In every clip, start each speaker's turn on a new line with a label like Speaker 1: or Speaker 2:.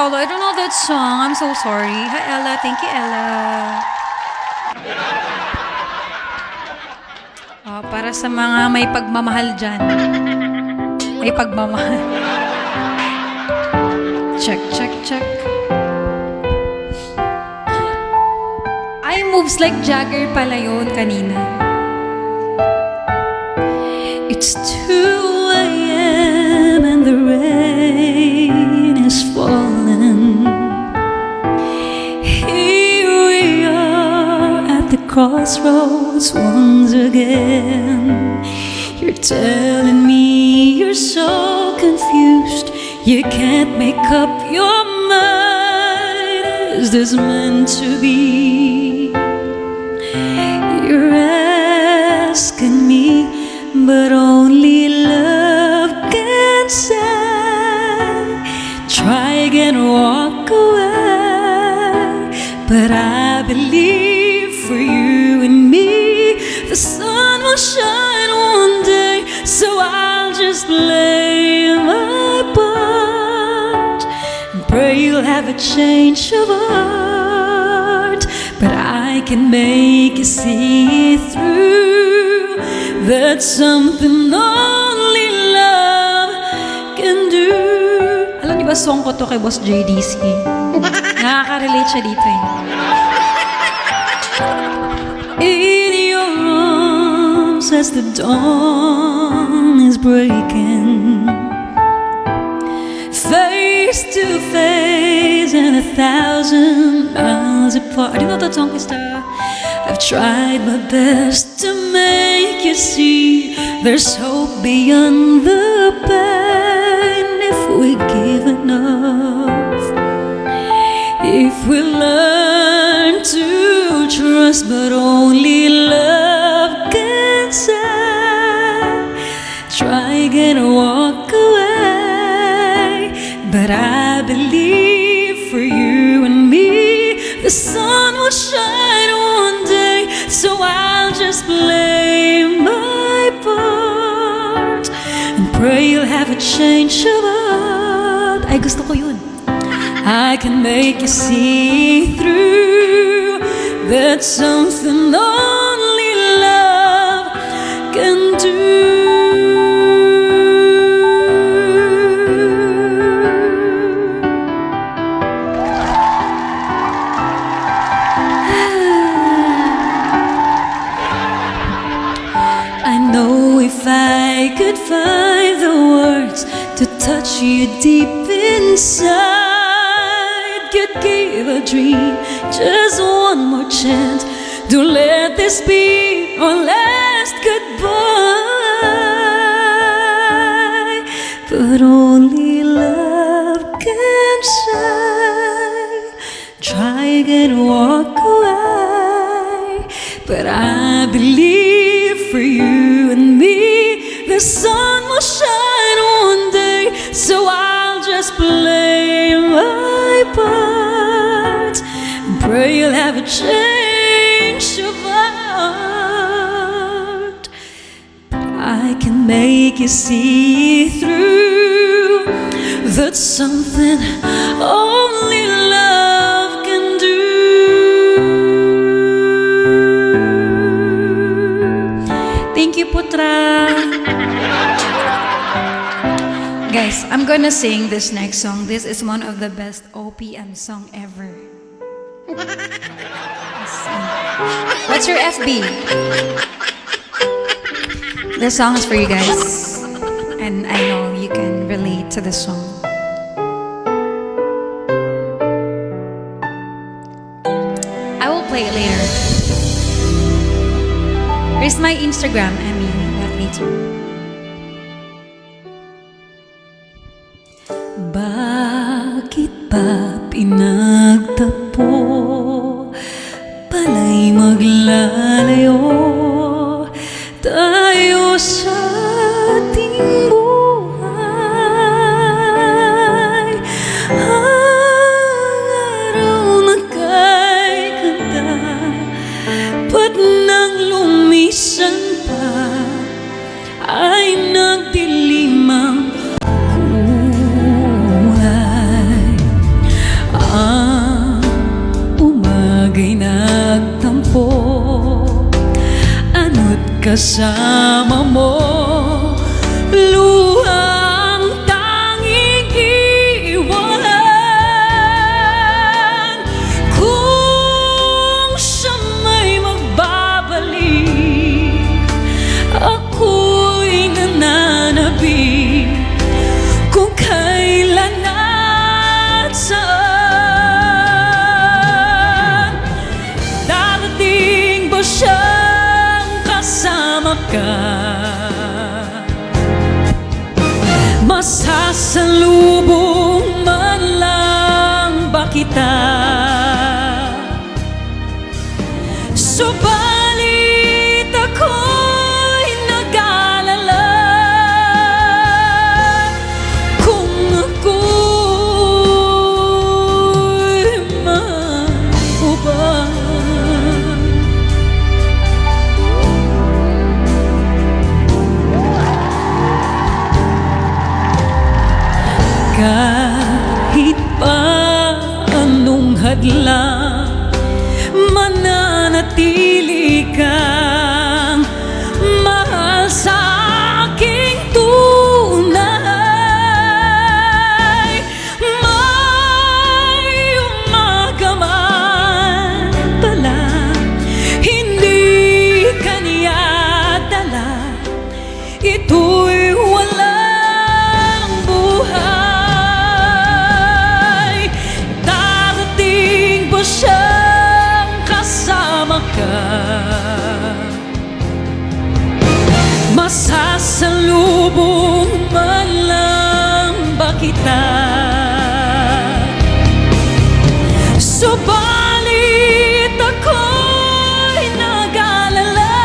Speaker 1: Paolo. I don't know that song. I'm so sorry. Hi, Ella. Thank you, Ella. Para sa mga may pagmamahal dyan. May pagmamahal. Check, check, check. Ay, moves like Jagger pala yun kanina. It's 2 a.m. and the rain is falling. Here we are at the crossroads once again. You're telling me you're so confused, you can't make up your mind. Is this meant to be? You're asking me, but only love can say. Try again, walk away. But I believe for you and me, the sun will shine one day. So I'll just play my part and pray you'll have a change of heart. But I can make you see through. That's something only love can do. Alam niyo ba song ko to kay Boss JDC? Nakaka-relate siya dito eh. In your arms as the dawn is breaking, face to face and 1,000 miles apart. You know that song, Krista? I've tried my best to make you see there's hope beyond the pain if we give enough. If we learn to trust, but only love can say. Try again, walk away. But I believe for you and me, the sun will shine one day. So I'll just play my part and pray you'll have a change of heart. Ay, gusto ko yun. I can make you see through. That's something only love can do. I know if I could find the words to touch you deep inside, could give a dream just one more chance. Don't let this be our last goodbye. But only love can say. Try again, walk away. But I believe for you and me, the sun will shine one day. So I'll just play my part and pray you'll have a change of heart. I can make you see through. That's something only love can do. Thank you, Putra. Guys, I'm gonna sing this next song. This is one of the best OPM song ever. What's your FB? This song is for you guys, and I know you can relate to the song. I will play it later. Here's my Instagram, Emmy. Let me too. Bakit ba pinagtapo? Pala'y maglalayo tayo sa ating buhay. Ang araw na kay kanta, ba't nang lumisan pa kasama mo. Luhang tanging iwanan. Kung siya may magbabalik, ako'y nananabik. Kung kailan at saan, darating ba siyang kasama ka? Masasalubong man lang ba kita? Subalit ako'y nag-aalala kung ako'y mauban. Kahit pa anong hadlang, mananatili kang mahal sa aking tunay. May umaga man pala, hindi ka niya dala. Ito'y walang buhay. Darating ba siyang kasama ka? Masasalubong man lang ba kita? Subalit ako'y nag-aalala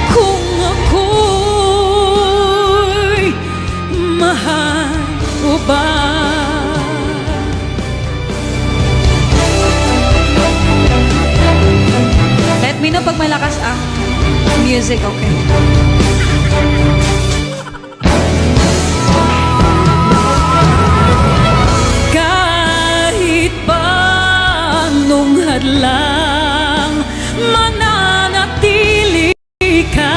Speaker 1: kung ako'y mahal mo ba? Let me know pag malakas ang music, okay? Kahit pa anong hadlang, mananatili ka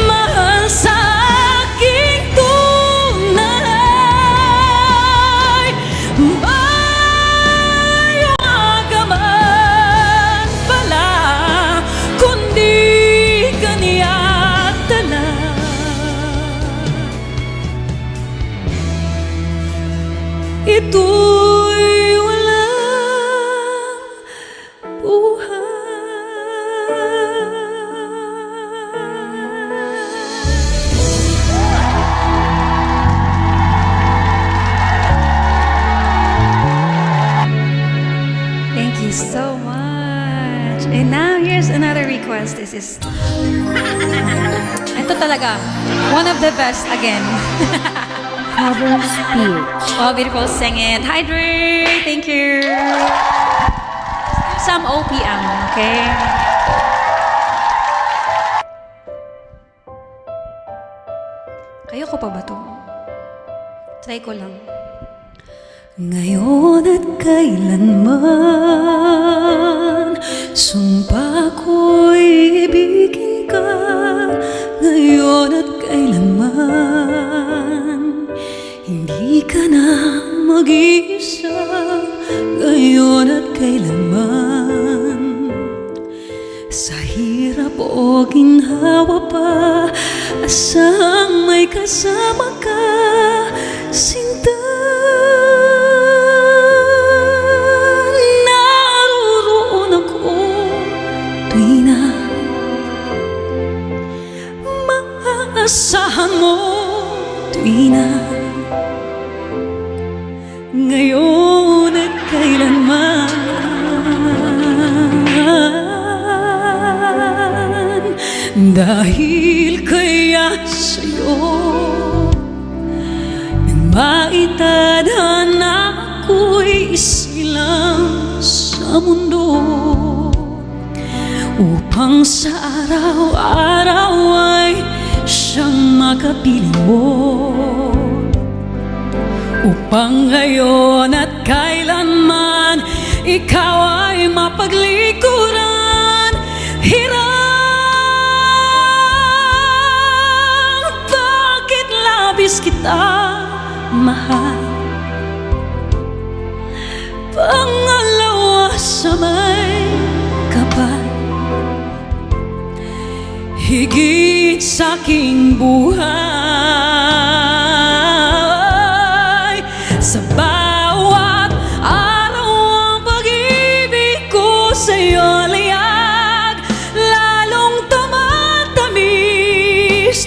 Speaker 1: mahal sa aking tunay. May umaga man pala, kundi ka niya dala. Ito'y walang
Speaker 2: Thank you so much. And now here's another request. This is ito talaga, one of the best again.
Speaker 3: Cover speech.
Speaker 2: Oh, beautiful, sing it. Hi, Drew. Thank you. Some OPM, okay? Kayo ko pa ba to? Try ko lang.
Speaker 1: Ngayon at kailanman, sumpa ko'y ibigin ka. Ngayon at kailanman, hindi ka na mag-iisa. Ngayon at kailanman, sa hirap o ginhawa pa, asang may kasama ka, sinta. Naroon ako tuwi na maaasahan mo, tuwi na ngayon at kailanman. Dahil kaya sa'yo nang maitadhana ako'y isilang sa mundo, upang sa araw-araw ay siyang makapiling mo, upang ngayon at kailanman ikaw ay mapaglikuran. kita mahal. Pangalawa sa may kapal, higit sa aking buhay. Sa bawat araw ang pag-ibig ko sa'yo liyag, lalong tumatamis,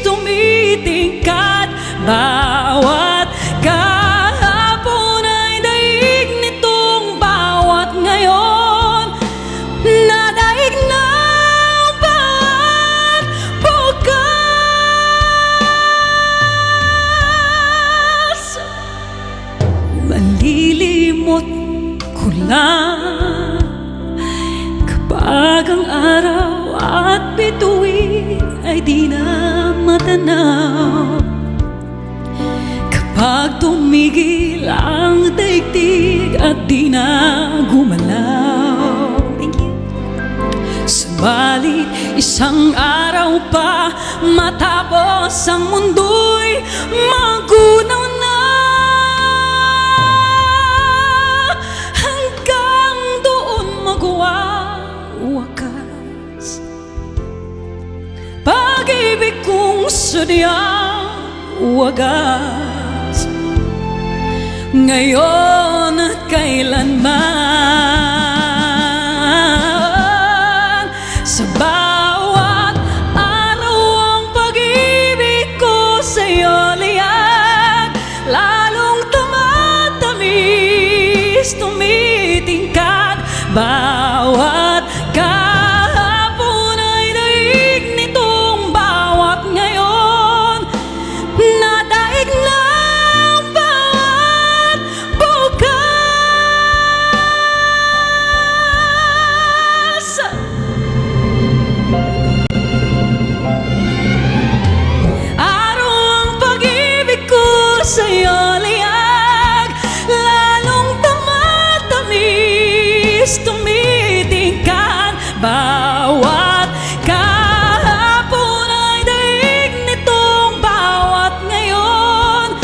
Speaker 1: tumitingkad. Bawat kahapon ay daig nitong bawat ngayon, nadaig ng bawat bukas. Malilimot ko lang kapag ang araw at bituin ay di na matanaw, kapag tumigil ang daigdig at di na gumalaw. Thank you. Subalit isang araw pa matapos ang mundo'y magunaw na, hanggang doon magwawakas pag-ibig kong sadyang wagas. Ngayon at kailanman, sa bawat araw ang pag-ibig ko sa'yo liyag, lalong tumatamis, tumitingkad. Bawat kahapon ay daig nitong bawat ngayon, nadaig ng bawat bukas. Araw ang pag-ibig ko sa'yo liyag, lalong tumatamis, tumitingkad. Bawat kahapon ay daig nitong bawat ngayon,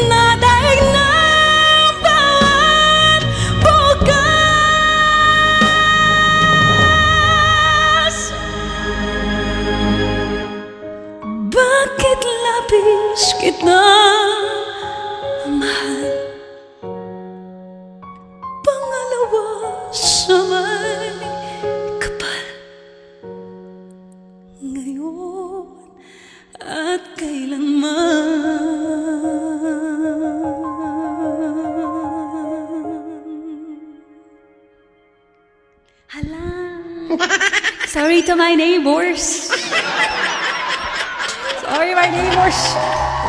Speaker 1: nadaig ng bawat bukas. Bakit labis kita mahal? Pangalawa sa may kapal, ngayon at kailanman.
Speaker 2: Hala. Sorry to my neighbors. Sorry, my neighbors.